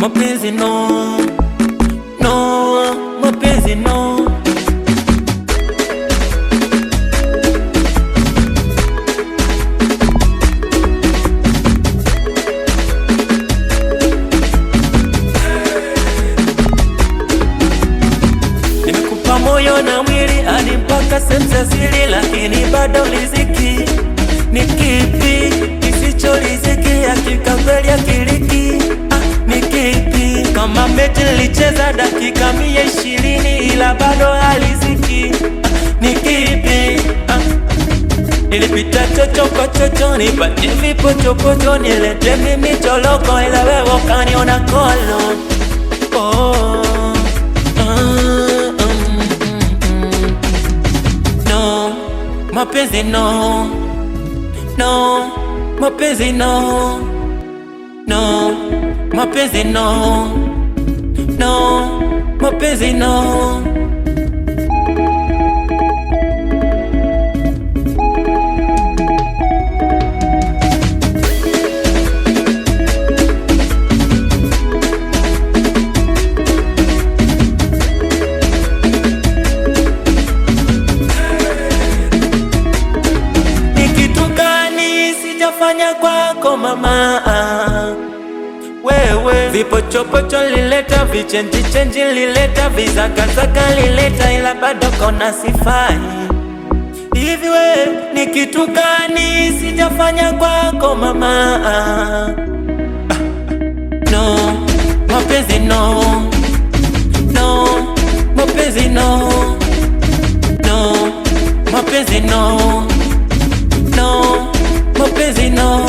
mapenzi no, no, mapenzi no. Nimekupa moyo na mwili hadi mpaka sehemu za siri, lakini bado riziki ni kipi kisicho riziki? Hakika kweli akiliki ni kipi? Kama mechi nilicheza dakika 120 ila bado haliziki ni kipi? Nilipita chochoko chocho nipatie vipochopocho, nilete mimi choloko ila wewe ukaniona kolo. No, mapenzi no, no, mapenzi no, no, mapenzi no, no, mapenzi no. Fanya kwako mama, wewe vipochopocho lileta, vichenji lileta, vizakazaka lileta, ila bado kona sifai. Hivi we ni kitu gani sijafanya kwako mama? No, mapenzi no, no, mapenzi no, no, mapenzi no, no, mapenzi no.